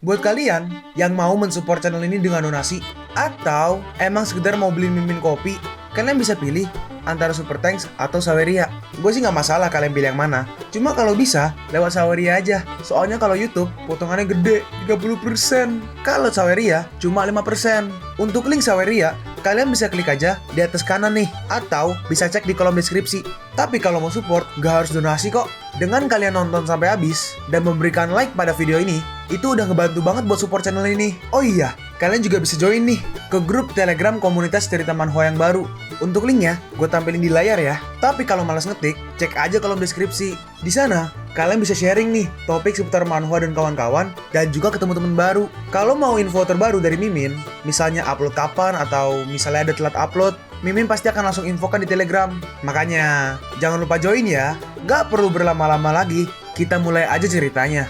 Buat kalian yang mau mensupport channel ini dengan donasi, atau emang sekedar mau beli mimin kopi, kalian bisa pilih antara Super Thanks atau Saweria. Gue sih nggak masalah kalian pilih yang mana. Cuma kalau bisa, lewat Saweria aja. Soalnya kalau YouTube, potongannya gede, 30%. Kalau Saweria, cuma 5%. Untuk link Saweria, kalian bisa klik aja di atas kanan nih. Atau bisa cek di kolom deskripsi. Tapi kalau mau support, nggak harus donasi kok. Dengan kalian nonton sampai habis, dan memberikan like pada video ini, itu udah ngebantu banget buat support channel ini. Oh iya, kalian juga bisa join nih ke grup Telegram komunitas cerita manhwa yang baru. Untuk linknya, gue tampilin di layar ya. Tapi kalau malas ngetik, cek aja kolom deskripsi. Di sana, kalian bisa sharing nih topik seputar manhwa dan kawan-kawan, dan juga ketemu teman baru. Kalau mau info terbaru dari Mimin, misalnya upload kapan atau misalnya ada telat upload, Mimin pasti akan langsung infokan di Telegram. Makanya, jangan lupa join ya. Gak perlu berlama-lama lagi, kita mulai aja ceritanya.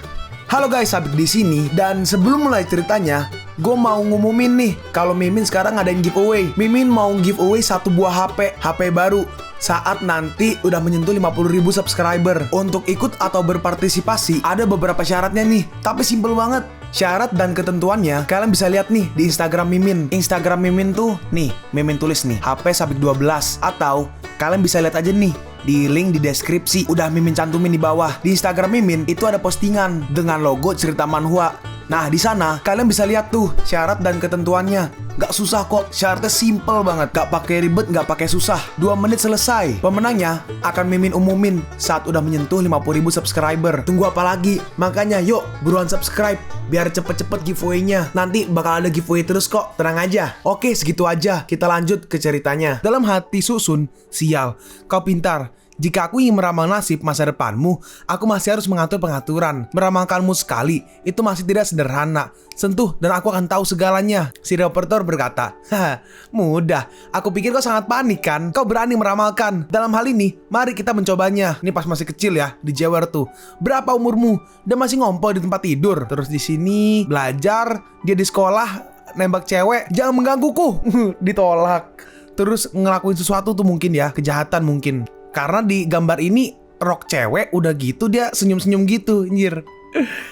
Halo guys, Sabik di sini, dan sebelum mulai ceritanya, gue mau ngumumin nih kalau Mimin sekarang ngadain giveaway. Mimin mau giveaway satu buah HP baru saat nanti udah menyentuh 50.000 subscriber. Untuk ikut atau berpartisipasi ada beberapa syaratnya nih, tapi simple banget. Syarat dan ketentuannya kalian bisa lihat nih di Instagram Mimin. Instagram Mimin tuh nih, Mimin tulis nih HP Sabik 12, atau kalian bisa lihat aja nih di link di deskripsi, udah Mimin cantumin di bawah. Di Instagram Mimin itu ada postingan dengan logo cerita manhwa. Nah, di sana kalian bisa lihat tuh syarat dan ketentuannya. Gak susah kok, syaratnya simple banget. Gak pakai ribet, gak pakai susah. 2 menit selesai. Pemenangnya akan Mimin umumin saat udah menyentuh 50.000 subscriber. Tunggu apa lagi? Makanya yuk, buruan subscribe biar cepet-cepet giveaway-nya. Nanti bakal ada giveaway terus kok, tenang aja. Oke, segitu aja. Kita lanjut ke ceritanya. Dalam hati Susun, sial, kau pintar. Jika aku ingin meramal nasib masa depanmu, aku masih harus mengatur pengaturan. Meramalkanmu sekali, itu masih tidak sederhana. Sentuh dan aku akan tahu segalanya. Si reporter berkata, haha, mudah. Aku pikir kau sangat panik kan? Kau berani meramalkan. Dalam hal ini, mari kita mencobanya. Ini pas masih kecil ya, di Jewer tuh. Berapa umurmu? Dan masih ngompol di tempat tidur. Terus di sini, belajar. Dia di sekolah, nembak cewek. Jangan menggangguku. Ditolak. Terus ngelakuin sesuatu tuh mungkin ya, kejahatan mungkin. Karena di gambar ini rok cewek udah gitu dia senyum-senyum gitu, anjir.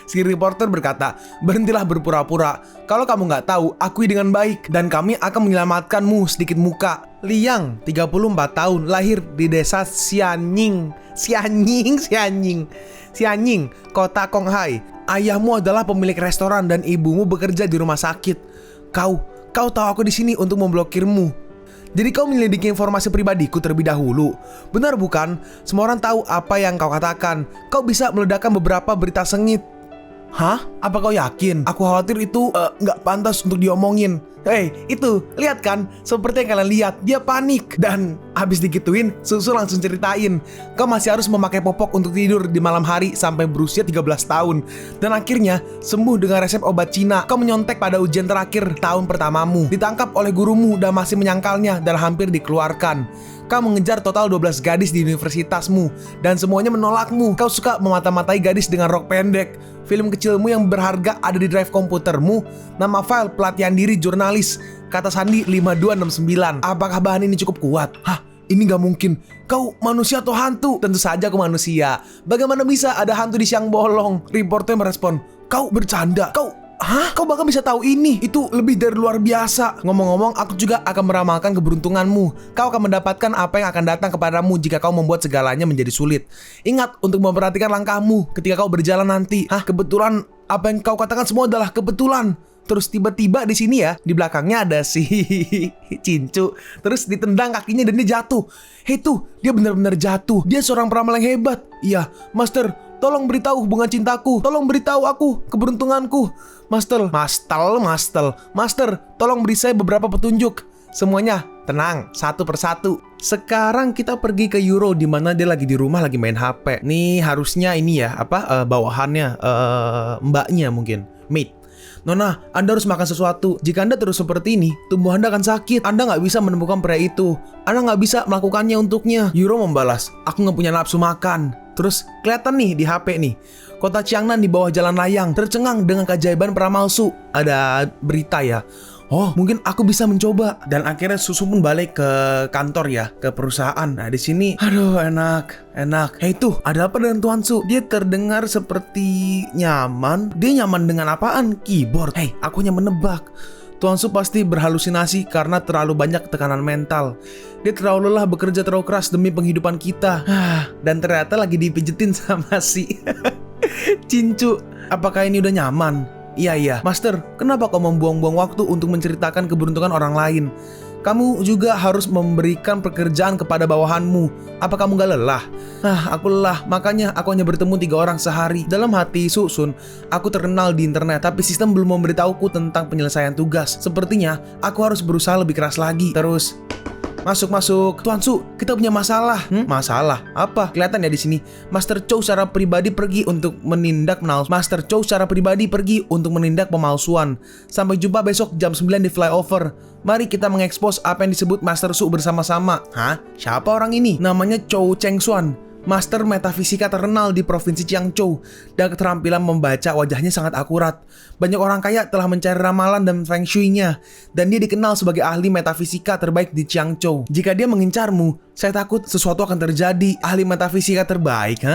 Si reporter berkata, berhentilah berpura-pura. Kalau kamu nggak tahu, akui dengan baik dan kami akan menyelamatkanmu sedikit muka. Liang, 34 tahun, lahir di desa Xianying, kota Konghai. Ayahmu adalah pemilik restoran dan ibumu bekerja di rumah sakit. Kau tahu aku di sini untuk memblokirmu. Jadi kau menyelidiki informasi pribadiku terlebih dahulu. Benar bukan? Semua orang tahu apa yang kau katakan. Kau bisa meledakkan beberapa berita sengit. Hah? Apa kau yakin? Aku khawatir itu nggak pantas untuk diomongin. Hei, itu, lihat kan? Seperti yang kalian lihat, dia panik. Dan habis digituin, Susu langsung ceritain. Kau masih harus memakai popok untuk tidur di malam hari sampai berusia 13 tahun. Dan akhirnya, sembuh dengan resep obat Cina. Kau menyontek pada ujian terakhir tahun pertamamu. Ditangkap oleh gurumu dan masih menyangkalnya dan hampir dikeluarkan. Kau mengejar total 12 gadis di universitasmu dan semuanya menolakmu. Kau suka memata-matai gadis dengan rok pendek. Film kecilmu yang berharga ada di drive komputermu. Nama file pelatihan diri jurnalis. Kata sandi 5269. Apakah bahan ini cukup kuat? Hah? Ini gak mungkin. Kau manusia atau hantu? Tentu saja aku manusia. Bagaimana bisa ada hantu di siang bolong? Reporter merespon, kau bercanda. Hah? Kau bahkan bisa tahu ini? Itu lebih dari luar biasa. Ngomong-ngomong, aku juga akan meramalkan keberuntunganmu. Kau akan mendapatkan apa yang akan datang kepadamu jika kau membuat segalanya menjadi sulit. Ingat untuk memperhatikan langkahmu ketika kau berjalan nanti. Hah? Kebetulan apa yang kau katakan semua adalah kebetulan. Terus tiba-tiba di sini ya, di belakangnya ada si Cincu. Terus ditendang kakinya dan dia jatuh. Hei tuh, dia benar-benar jatuh. Dia seorang peramal yang hebat. Iya, Master, tolong beritahu hubungan cintaku. Tolong beritahu aku keberuntunganku. Master, tolong beri saya beberapa petunjuk. Semuanya tenang, satu persatu. Sekarang kita pergi ke Euro di mana dia lagi di rumah lagi main HP. Nih harusnya ini ya, bawahannya mbaknya mungkin, maid. Nona, Anda harus makan sesuatu. Jika Anda terus seperti ini, tubuh Anda akan sakit. Anda nggak bisa menemukan pria itu. Anda nggak bisa melakukannya untuknya. Euro membalas, aku nggak punya nafsu makan. Terus kelihatan nih di HP nih, kota Chiangnan di bawah jalan layang tercengang dengan keajaiban peramalsu. Ada berita ya, Oh, mungkin aku bisa mencoba. Dan akhirnya Susu pun balik ke kantor ya, ke perusahaan. Nah, di sini, aduh enak. Hei tuh, ada apa dengan Tuan Su? Dia terdengar seperti nyaman. Dia nyaman dengan apaan? Keyboard. Hei, aku hanya menebak. Tuan Su pasti berhalusinasi karena terlalu banyak tekanan mental. Dia terlalu lelah bekerja terlalu keras demi penghidupan kita. Dan ternyata lagi dipijetin sama si Cincu. Apakah ini udah nyaman? Iya, Master, kenapa kau membuang-buang waktu untuk menceritakan keberuntungan orang lain? Kamu juga harus memberikan pekerjaan kepada bawahanmu. Apa kamu gak lelah? Aku lelah, makanya aku hanya bertemu 3 orang sehari. Dalam hati Susun, aku terkenal di internet, tapi sistem belum memberitahuku tentang penyelesaian tugas. Sepertinya, aku harus berusaha lebih keras lagi. Terus, masuk. Tuan Su, kita punya masalah. Masalah? Apa? Kelihatan ya di sini. Master Chow secara pribadi pergi untuk menindak pemalsuan. Sampai jumpa besok jam 9 di flyover. Mari kita mengekspos apa yang disebut Master Su bersama-sama. Siapa orang ini? Namanya Chow Cheng Xuan, Master Metafisika terkenal di Provinsi Jiangzhou, dan keterampilan membaca wajahnya sangat akurat. Banyak orang kaya telah mencari ramalan dan feng shui-nya, dan dia dikenal sebagai ahli metafisika terbaik di Jiangzhou. Jika dia mengincarmu, saya takut sesuatu akan terjadi. Ahli metafisika terbaik,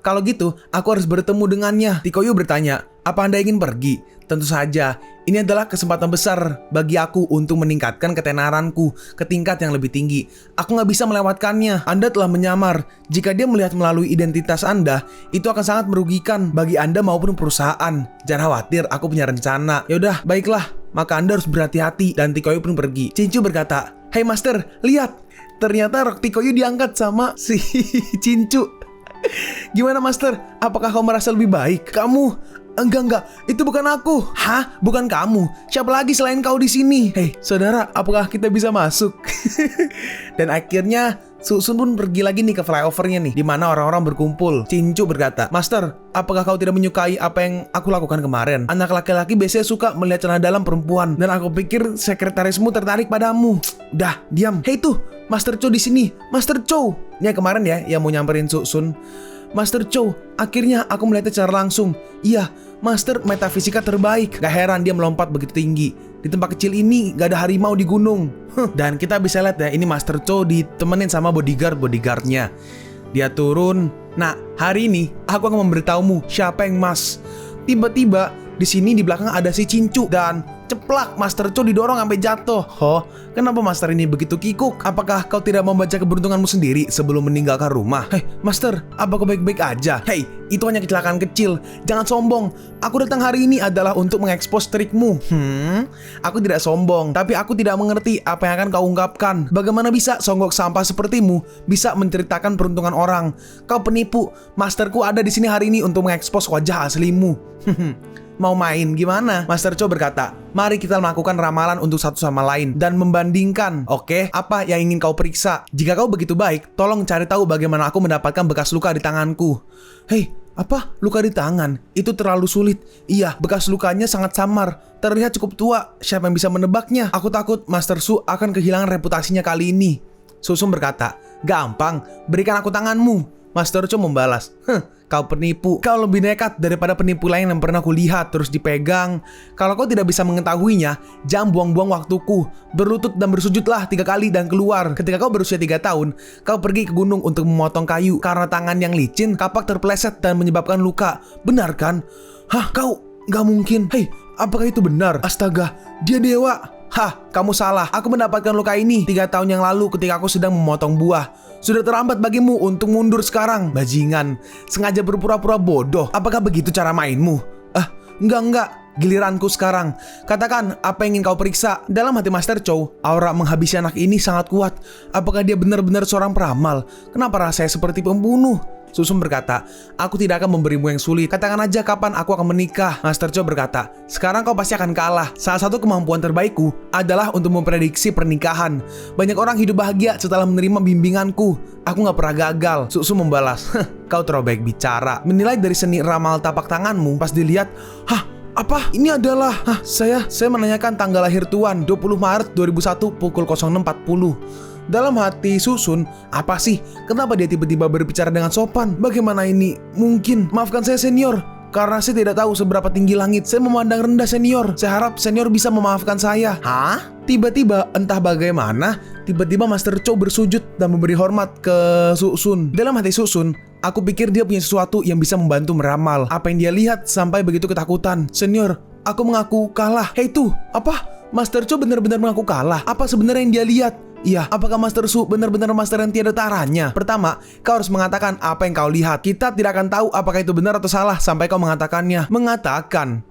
Kalau gitu, aku harus bertemu dengannya. Tikoyu bertanya, apa Anda ingin pergi? Tentu saja, ini adalah kesempatan besar bagi aku untuk meningkatkan ketenaranku ke tingkat yang lebih tinggi. Aku nggak bisa melewatkannya. Anda telah menyamar. Jika dia melihat melalui identitas Anda, itu akan sangat merugikan bagi Anda maupun perusahaan. Jangan khawatir, aku punya rencana. Yaudah, baiklah. Maka Anda harus berhati-hati. Dan Tikoyu pun pergi. Cincu berkata, "Hey Master, lihat. Ternyata rok Tikoyu diangkat sama si Cincu. Gimana Master? Apakah kau merasa lebih baik? Kamu? Enggak, itu bukan aku. Bukan kamu? Siapa lagi selain kau di sini? Hei, saudara, apakah kita bisa masuk?" Dan akhirnya Susun pun pergi lagi nih ke flyovernya nih, di mana orang-orang berkumpul. Cincu berkata, "Master, apakah kau tidak menyukai apa yang aku lakukan kemarin? Anak laki-laki biasanya suka melihat celana dalam perempuan, dan aku pikir sekretarismu tertarik padamu." Udah, diam. Hei tuh, Master Chow di sini. Master Chow. Ini yang kemarin ya, yang mau nyamperin Susun. Master Chow, akhirnya aku melihatnya secara langsung. Iya, Master Metafisika terbaik. Gak heran dia melompat begitu tinggi. Di tempat kecil ini gak ada harimau di gunung. Dan kita bisa lihat ya, ini Master Chow ditemenin sama bodyguardnya. Dia turun. Nah, hari ini aku akan memberitahumu siapa yang Mas. Tiba-tiba di sini di belakang ada si Cincu, dan ceplak Master Chow didorong sampai jatuh. Kenapa Master ini begitu kikuk? Apakah kau tidak membaca keberuntunganmu sendiri sebelum meninggalkan rumah? Hei, Master, apa kau baik-baik aja? Hei, itu hanya kecelakaan kecil. Jangan sombong. Aku datang hari ini adalah untuk mengekspos trikmu. Aku tidak sombong, tapi aku tidak mengerti apa yang akan kau ungkapkan. Bagaimana bisa songgok sampah sepertimu bisa menceritakan peruntungan orang? Kau penipu. Masterku ada di sini hari ini untuk mengekspos wajah aslimu. Mau main gimana? Master Chow berkata, "Mari kita melakukan ramalan untuk satu sama lain dan membandingkan. Oke, apa yang ingin kau periksa? Jika kau begitu baik, tolong cari tahu bagaimana aku mendapatkan bekas luka di tanganku." Hei, apa? Luka di tangan? Itu terlalu sulit. Iya, bekas lukanya sangat samar. Terlihat cukup tua. Siapa yang bisa menebaknya? Aku takut Master Su akan kehilangan reputasinya kali ini. Susum berkata, "Gampang, berikan aku tanganmu." Master Chow membalas, "Kau penipu. Kau lebih nekat daripada penipu lain yang pernah kulihat terus dipegang. Kalau kau tidak bisa mengetahuinya, jangan buang-buang waktuku. Berlutut dan bersujudlah 3 kali dan keluar. Ketika kau berusia 3 tahun, kau pergi ke gunung untuk memotong kayu. Karena tangan yang licin, kapak terpeleset dan menyebabkan luka. Benar kan?" Kau? Gak mungkin. Hei, apakah itu benar? Astaga, dia dewa. Kamu salah. Aku mendapatkan luka ini 3 tahun yang lalu ketika aku sedang memotong buah. Sudah terlambat bagimu untuk mundur sekarang. Bajingan, sengaja berpura-pura bodoh. Apakah begitu cara mainmu? Enggak. Giliranku sekarang. Katakan apa yang ingin kau periksa. Dalam hati Master Chow, aura menghabisi anak ini sangat kuat. Apakah dia benar-benar seorang peramal? Kenapa rasanya seperti pembunuh? Susum berkata, "Aku tidak akan memberimu yang sulit. Katakan aja kapan aku akan menikah." Master Chow berkata, "Sekarang kau pasti akan kalah. Salah satu kemampuan terbaikku adalah untuk memprediksi pernikahan. Banyak orang hidup bahagia setelah menerima bimbinganku. Aku gak pernah gagal." Susum membalas, "Kau terlalu baik bicara. Menilai dari seni ramal tapak tanganmu, pas dilihat, apa? Ini adalah saya menanyakan tanggal lahir Tuan, 20 Maret 2001 pukul 06.40. Dalam hati Susun, apa sih? Kenapa dia tiba-tiba berbicara dengan sopan? Bagaimana ini mungkin? Maafkan saya senior, Karena saya tidak tahu seberapa tinggi langit. Saya memandang rendah senior. Saya harap senior bisa memaafkan saya. Hah? Tiba-tiba, entah bagaimana, tiba-tiba Master Chow bersujud dan memberi hormat ke Su-sun. Dalam hati Su-sun, aku pikir dia punya sesuatu yang bisa membantu meramal. Apa yang dia lihat sampai begitu ketakutan. Senior, aku mengaku kalah. Hei tuh, apa? Master Chow benar-benar mengaku kalah? Apa sebenarnya yang dia lihat? Iya, apakah Master Su benar-benar master yang tiada taranya? Pertama, kau harus mengatakan apa yang kau lihat. Kita tidak akan tahu apakah itu benar atau salah sampai kau mengatakannya. Mengatakan?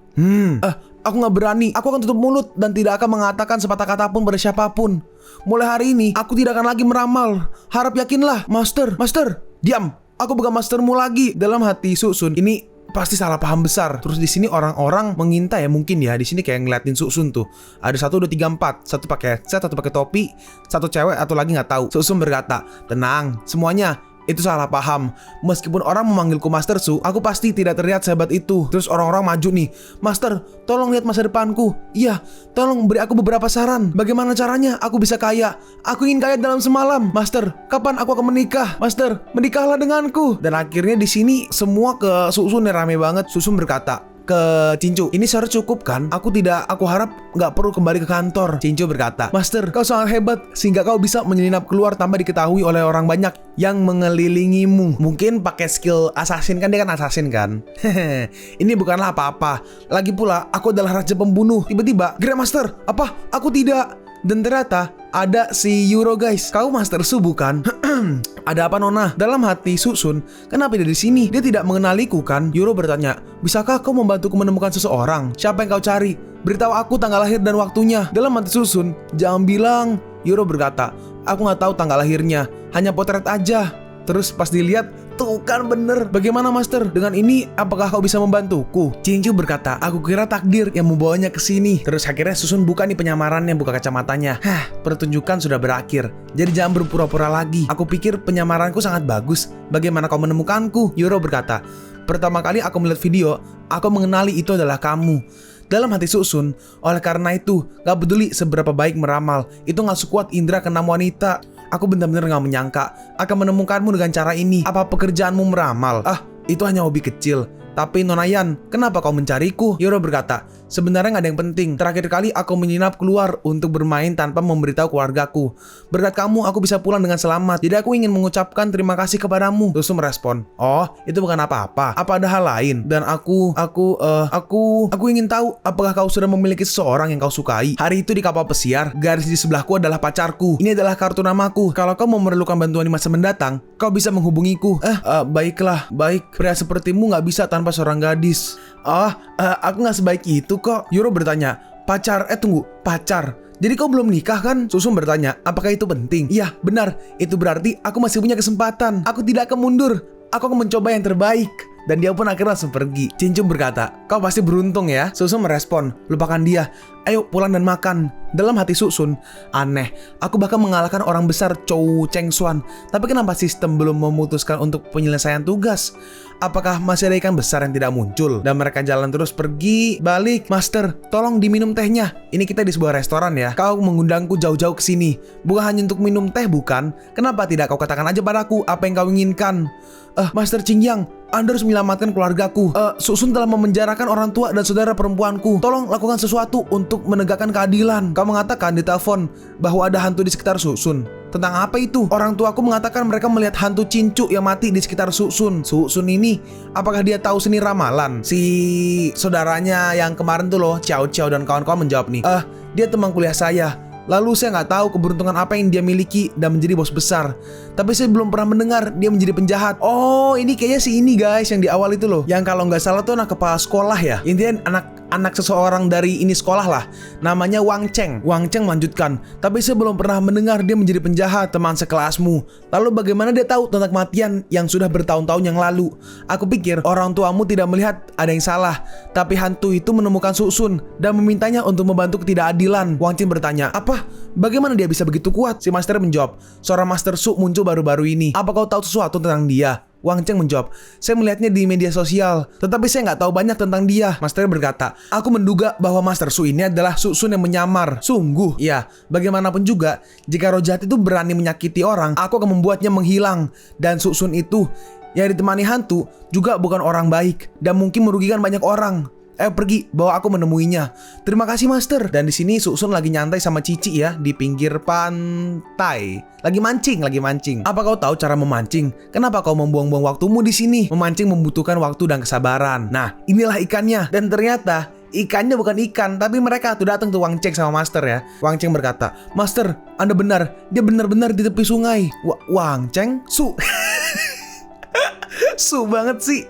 Aku nggak berani. Aku akan tutup mulut dan tidak akan mengatakan sepatah kata pun pada siapapun. Mulai hari ini, aku tidak akan lagi meramal. Harap yakinlah, Master. Master, diam. Aku bukan mastermu lagi. Dalam hati Su-sun, ini pasti salah paham besar. Terus di sini orang-orang mengintai ya, mungkin ya. Di sini kayak ngeliatin Su-sun tuh. Ada 1, 2, 3, 4. Satu pakai headset, satu pakai topi, satu cewek atau lagi nggak tahu. Su-sun berkata, tenang, semuanya itu salah paham. Meskipun orang memanggilku Master Su, aku pasti tidak terlihat sehebat itu. Terus orang-orang maju nih. Master, tolong lihat masa depanku. Iya, tolong beri aku beberapa saran. Bagaimana caranya aku bisa kaya? Aku ingin kaya dalam semalam. Master, kapan aku akan menikah? Master, menikahlah denganku. Dan akhirnya di sini semua ke Su-sun rame banget. Su-sun berkata ke Cincu, ini seharusnya cukup kan? Aku harap nggak perlu kembali ke kantor. Cincu berkata, Master, kau sangat hebat sehingga kau bisa menyelinap keluar tanpa diketahui oleh orang banyak yang mengelilingimu. Mungkin pakai skill assassin kan, dia kan assassin kan. Ini bukanlah apa-apa. Lagi pula aku adalah raja pembunuh. Tiba-tiba, Grandmaster, apa? Aku tidak. Dan ternyata ada si Yuro guys. Kau Master Su bukan? Ada apa Nona? Dalam hati Su-sun, kenapa dia di sini? Dia tidak mengenaliku kan? Yuro bertanya, bisakah kau membantuku menemukan seseorang? Siapa yang kau cari? Beritahu aku tanggal lahir dan waktunya. Dalam hati Su-sun, jangan bilang. Yuro berkata, aku nggak tahu tanggal lahirnya, hanya potret aja. Terus pas dilihat, tuh kan bener. Bagaimana Master? Dengan ini apakah kau bisa membantuku? Cincu berkata, aku kira takdir yang membawanya ke sini. Terus akhirnya Su-sun buka nih penyamarannya, buka kacamatanya. Pertunjukan sudah berakhir. Jadi jangan berpura-pura lagi. Aku pikir penyamaranku sangat bagus. Bagaimana kau menemukanku? Yuro berkata, pertama kali aku melihat video, aku mengenali itu adalah kamu. Dalam hati Su-sun, oleh karena itu, gak peduli seberapa baik meramal, itu gak sekuat indera keenam wanita. Aku benar-benar gak menyangka akan menemukanmu dengan cara ini. Apa pekerjaanmu meramal? Itu hanya hobi kecil. Tapi Nonayan, kenapa kau mencariku? Yoro berkata, sebenarnya gak ada yang penting. Terakhir kali aku menyelinap keluar untuk bermain tanpa memberitahu keluargaku. Berkat kamu aku bisa pulang dengan selamat. Jadi aku ingin mengucapkan terima kasih kepadamu. Terus merespon, oh itu bukan apa-apa. Apa ada hal lain? Dan aku ingin tahu apakah kau sudah memiliki seseorang yang kau sukai. Hari itu di kapal pesiar, garis di sebelahku adalah pacarku. Ini adalah kartu namaku. Kalau kau mau memerlukan bantuan di masa mendatang, kau bisa menghubungiku. Baiklah, baik. Pria sepertimu gak bisa tanpa seorang gadis. Aku gak sebaik itu kok. Yoro bertanya, tunggu, pacar? Jadi kau belum nikah kan? Su-sun bertanya, apakah itu penting? Iya, benar. Itu berarti aku masih punya kesempatan. Aku tidak akan mundur. Aku akan mencoba yang terbaik. Dan dia pun akhirnya langsung pergi. Cincum berkata, kau pasti beruntung ya. Su-sun merespon, lupakan dia. Ayo pulang dan makan. Dalam hati Su-sun, aneh. Aku bahkan mengalahkan orang besar Chow Cheng Xuan. Tapi kenapa sistem belum memutuskan untuk penyelesaian tugas? Apakah masih ada ikan besar yang tidak muncul? Dan mereka jalan terus pergi, balik. Master, tolong diminum tehnya. Ini kita di sebuah restoran ya. Kau mengundangku jauh-jauh ke sini. Bukan hanya untuk minum teh bukan? Kenapa tidak kau katakan aja padaku apa yang kau inginkan? Master Qingyang, Anda harus menyelamatkan keluargaku. Su-sun telah memenjarakan orang tua dan saudara perempuanku. Tolong lakukan sesuatu untuk menegakkan keadilan. Kau mengatakan di telepon bahwa ada hantu di sekitar Su-sun. Tentang apa itu? Orang tuaku mengatakan mereka melihat hantu Cincu yang mati di sekitar Su-sun. Su-sun ini, apakah dia tahu seni ramalan? Si saudaranya yang kemarin tuh loh, Xiao Xiao dan kawan-kawan menjawab nih. Dia teman kuliah saya. Lalu saya nggak tahu keberuntungan apa yang dia miliki dan menjadi bos besar. Tapi saya belum pernah mendengar dia menjadi penjahat. Oh, ini kayaknya si ini guys yang di awal itu loh. Yang kalau nggak salah tuh anak kepala sekolah ya. Intinya anak seseorang dari ini sekolah lah. Namanya Wang Cheng. Wang Cheng melanjutkan, tapi saya belum pernah mendengar dia menjadi penjahat, teman sekelasmu. Lalu bagaimana dia tahu tentang kematian yang sudah bertahun-tahun yang lalu? Aku pikir orang tuamu tidak melihat ada yang salah. Tapi hantu itu menemukan Su-sun dan memintanya untuk membantu ketidakadilan. Wang Cheng bertanya, apa? Bagaimana dia bisa begitu kuat? Si Master menjawab, seorang Master Su muncul baru-baru ini. Apa kau tahu sesuatu tentang dia? Wang Cheng menjawab, saya melihatnya di media sosial, tetapi saya nggak tahu banyak tentang dia. Master berkata, aku menduga bahwa Master Su ini adalah Su-sun yang menyamar. Sungguh, ya, bagaimanapun juga, jika roh jahat itu berani menyakiti orang, aku akan membuatnya menghilang. Dan Su-sun itu, yang ditemani hantu juga bukan orang baik dan mungkin merugikan banyak orang. Pergi, bawa aku menemuinya. Terima kasih, Master. Dan di sini Susun lagi nyantai sama Cici ya di pinggir pantai. Lagi mancing. Apa kau tahu cara memancing? Kenapa kau membuang-buang waktumu di sini? Memancing membutuhkan waktu dan kesabaran. Nah, inilah ikannya. Dan ternyata ikannya bukan ikan, tapi mereka tuh datang tuh Wang Cheng sama Master ya. Wang Cheng berkata, "Master, Anda benar. Dia benar-benar di tepi sungai." Wang Cheng, Su banget sih.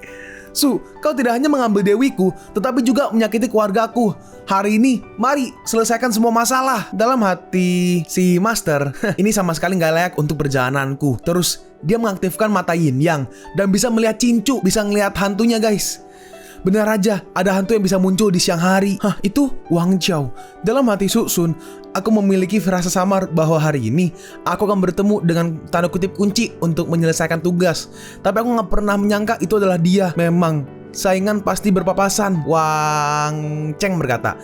Su, kau tidak hanya mengambil dewiku, tetapi juga menyakiti keluargaku. Hari ini, mari selesaikan semua masalah. Dalam hati si Master, ini sama sekali gak layak untuk perjalananku. Terus, dia mengaktifkan mata yin yang dan bisa melihat cincu, bisa ngelihat hantunya guys. Benar aja, ada hantu yang bisa muncul di siang hari. Itu Wang Jiao. Dalam hati Susun, aku memiliki firasat samar bahwa hari ini aku akan bertemu dengan tanda kutip kunci untuk menyelesaikan tugas. Tapi aku gak pernah menyangka itu adalah dia. Memang, saingan pasti berpapasan. Wang Cheng berkata,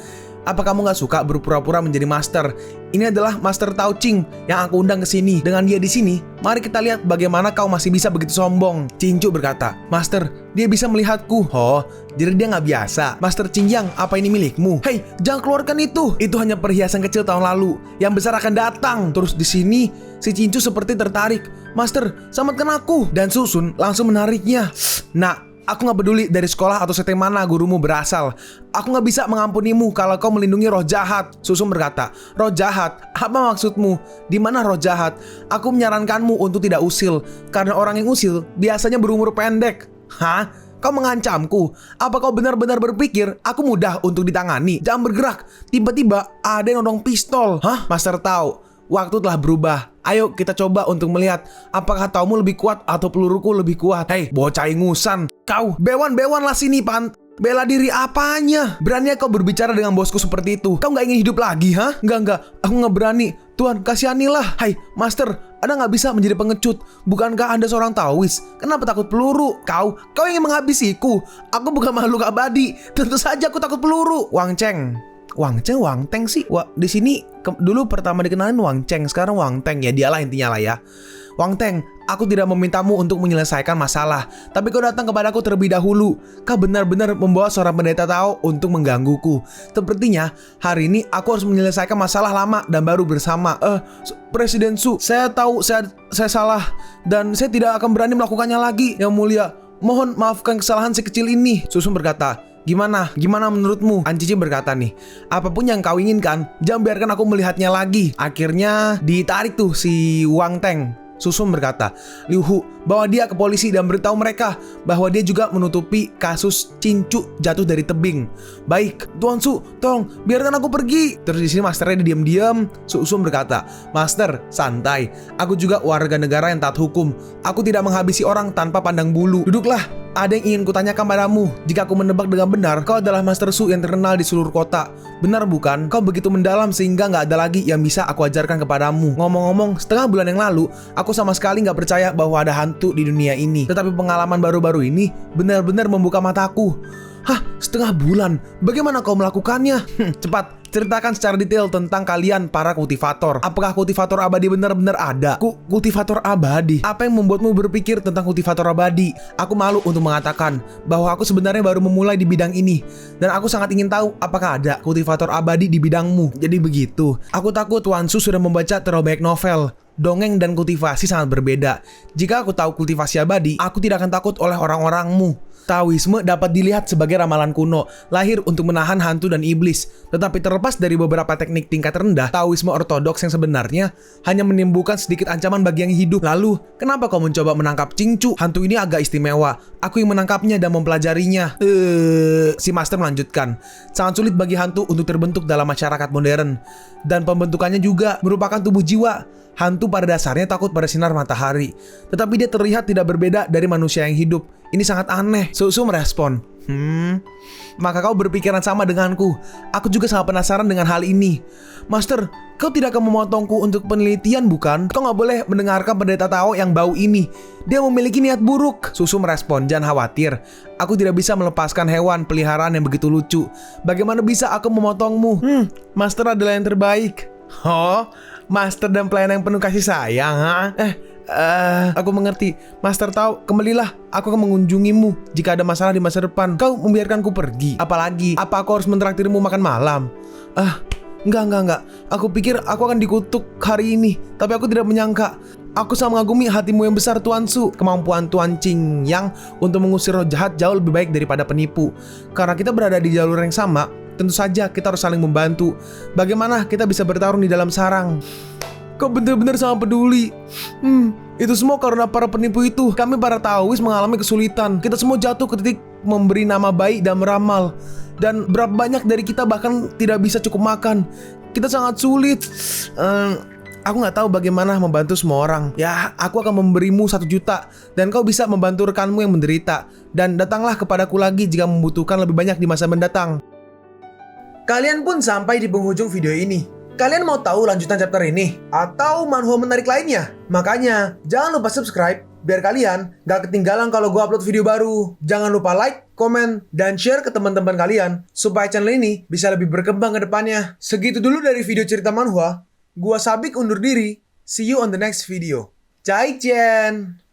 "Apa kamu gak suka berpura-pura menjadi master? Ini adalah Master Tao Ching yang aku undang ke sini. Dengan dia di sini, mari kita lihat bagaimana kau masih bisa begitu sombong." Cincu berkata, "Master, dia bisa melihatku." "Oh, jadi dia nggak biasa." "Master Qingyang, apa ini milikmu?" "Hei, jangan keluarkan itu. Itu hanya perhiasan kecil tahun lalu. Yang besar akan datang." Terus di sini, si Cincu seperti tertarik. "Master, selamatkan aku." Dan Susun langsung menariknya. "Nah, aku gak peduli dari sekolah atau setting mana gurumu berasal. Aku gak bisa mengampunimu kalau kau melindungi roh jahat." Susun berkata, "Roh jahat? Apa maksudmu? Di mana roh jahat? Aku menyarankanmu untuk tidak usil, karena orang yang usil biasanya berumur pendek." "Hah? Kau mengancamku? Apa kau benar-benar berpikir aku mudah untuk ditangani? Jangan bergerak." Tiba-tiba ada yang nodong pistol. Master tahu waktu telah berubah. Ayo kita coba untuk melihat apakah taumu lebih kuat atau peluruku lebih kuat. Hei, bocah ingusan. Kau, bewan-bewan lah sini, Pan. Bela diri apanya? Berani kau berbicara dengan bosku seperti itu? Kau gak ingin hidup lagi, ha? Enggak, aku gak berani. Tuan, kasihanilah. Hai, Master, Anda gak bisa menjadi pengecut. Bukankah Anda seorang Taois? Kenapa takut peluru? Kau ingin menghabisiku. Aku bukan makhluk abadi. Tentu saja aku takut peluru. Wang Cheng, Wang Teng sih. Wah, di sini dulu pertama dikenalin Wang Cheng, sekarang Wang Teng ya, dialah intinya lah ya. "Wang Teng, aku tidak memintamu untuk menyelesaikan masalah, tapi kau datang kepadaku terlebih dahulu. Kau benar-benar membawa seorang pendeta Tao untuk menggangguku. Sepertinya hari ini aku harus menyelesaikan masalah lama dan baru bersama." Presiden Su, saya tahu saya salah dan saya tidak akan berani melakukannya lagi, Yang Mulia. Mohon maafkan kesalahan sekecil ini." Susun berkata, Gimana menurutmu?" Cici berkata nih, "Apapun yang kau inginkan, jangan biarkan aku melihatnya lagi." Akhirnya ditarik tuh si Wang Teng. Susun berkata, "Liu Hu, bawa dia ke polisi dan beritahu mereka bahwa dia juga menutupi kasus Cincu jatuh dari tebing." "Baik, Tuan Su, tolong biarkan aku pergi." Terus di sini masternya diam-diam. Susun berkata, "Master, santai. Aku juga warga negara yang taat hukum. Aku tidak menghabisi orang tanpa pandang bulu. Duduklah. Ada yang ingin kutanyakan padamu. Jika aku menebak dengan benar, kau adalah Master Su yang terkenal di seluruh kota. Benar bukan? Kau begitu mendalam sehingga gak ada lagi yang bisa aku ajarkan kepadamu. Ngomong-ngomong, setengah bulan yang lalu, aku sama sekali gak percaya bahwa ada hantu di dunia ini. Tetapi pengalaman baru-baru ini benar-benar membuka mataku." "Hah, setengah bulan? Bagaimana kau melakukannya?" Cepat, ceritakan secara detail tentang kalian para kultivator. Apakah kultivator abadi benar-benar ada?" Kultivator abadi? Apa yang membuatmu berpikir tentang kultivator abadi? Aku malu untuk mengatakan bahwa aku sebenarnya baru memulai di bidang ini. Dan aku sangat ingin tahu apakah ada kultivator abadi di bidangmu. Jadi begitu. Aku takut Tuan Su sudah membaca terlalu banyak novel. Dongeng dan kultivasi sangat berbeda. Jika aku tahu kultivasi abadi, aku tidak akan takut oleh orang-orangmu. Taoisme dapat dilihat sebagai ramalan kuno, lahir untuk menahan hantu dan iblis. Tetapi terlepas dari beberapa teknik tingkat rendah, Taoisme ortodoks yang sebenarnya hanya menimbulkan sedikit ancaman bagi yang hidup. Lalu, kenapa kau mencoba menangkap Cincu? Hantu ini agak istimewa. Aku yang menangkapnya dan mempelajarinya. Si Master melanjutkan. Sangat sulit bagi hantu untuk terbentuk dalam masyarakat modern. Dan pembentukannya juga merupakan tubuh jiwa. Hantu pada dasarnya takut pada sinar matahari, tetapi dia terlihat tidak berbeda dari manusia yang hidup. Ini sangat aneh. Susu merespon, "Maka kau berpikiran sama denganku. Aku juga sangat penasaran dengan hal ini." "Master, kau tidak akan memotongku untuk penelitian bukan? Kau gak boleh mendengarkan pendeta Tao yang bau ini. Dia memiliki niat buruk." Susu merespon, "Jangan khawatir. Aku tidak bisa melepaskan hewan peliharaan yang begitu lucu. Bagaimana bisa aku memotongmu? Master adalah yang terbaik." "Oh, Master dan pelayan yang penuh kasih sayang, ha? Aku mengerti. Master tahu, kembalilah. Aku akan mengunjungimu jika ada masalah di masa depan. Kau membiarkanku pergi. Apalagi, apa aku harus mentraktirmu makan malam? Enggak. Aku pikir aku akan dikutuk hari ini, tapi aku tidak menyangka. Aku sangat mengagumi hatimu yang besar, Tuan Su. Kemampuan Tuan Qing Yang untuk mengusir roh jahat jauh lebih baik daripada penipu. Karena kita berada di jalur yang sama, tentu saja kita harus saling membantu. Bagaimana kita bisa bertarung di dalam sarang? Kau benar-benar sangat peduli. Itu semua karena para penipu itu. Kami para Taois mengalami kesulitan. Kita semua jatuh ke titik memberi nama baik dan meramal. Dan berapa banyak dari kita bahkan tidak bisa cukup makan. Kita sangat sulit. Aku gak tahu bagaimana membantu semua orang. Ya, aku akan memberimu 1 juta. Dan kau bisa membantu rekanmu yang menderita. Dan datanglah kepadaku lagi jika membutuhkan lebih banyak di masa mendatang. Kalian pun sampai di penghujung video ini. Kalian mau tahu lanjutan chapter ini? Atau manhwa menarik lainnya? Makanya, jangan lupa subscribe biar kalian gak ketinggalan kalau gue upload video baru. Jangan lupa like, komen, dan share ke teman-teman kalian supaya channel ini bisa lebih berkembang ke depannya. Segitu dulu dari video cerita manhwa. Gua Sabik undur diri. See you on the next video. Zaijian!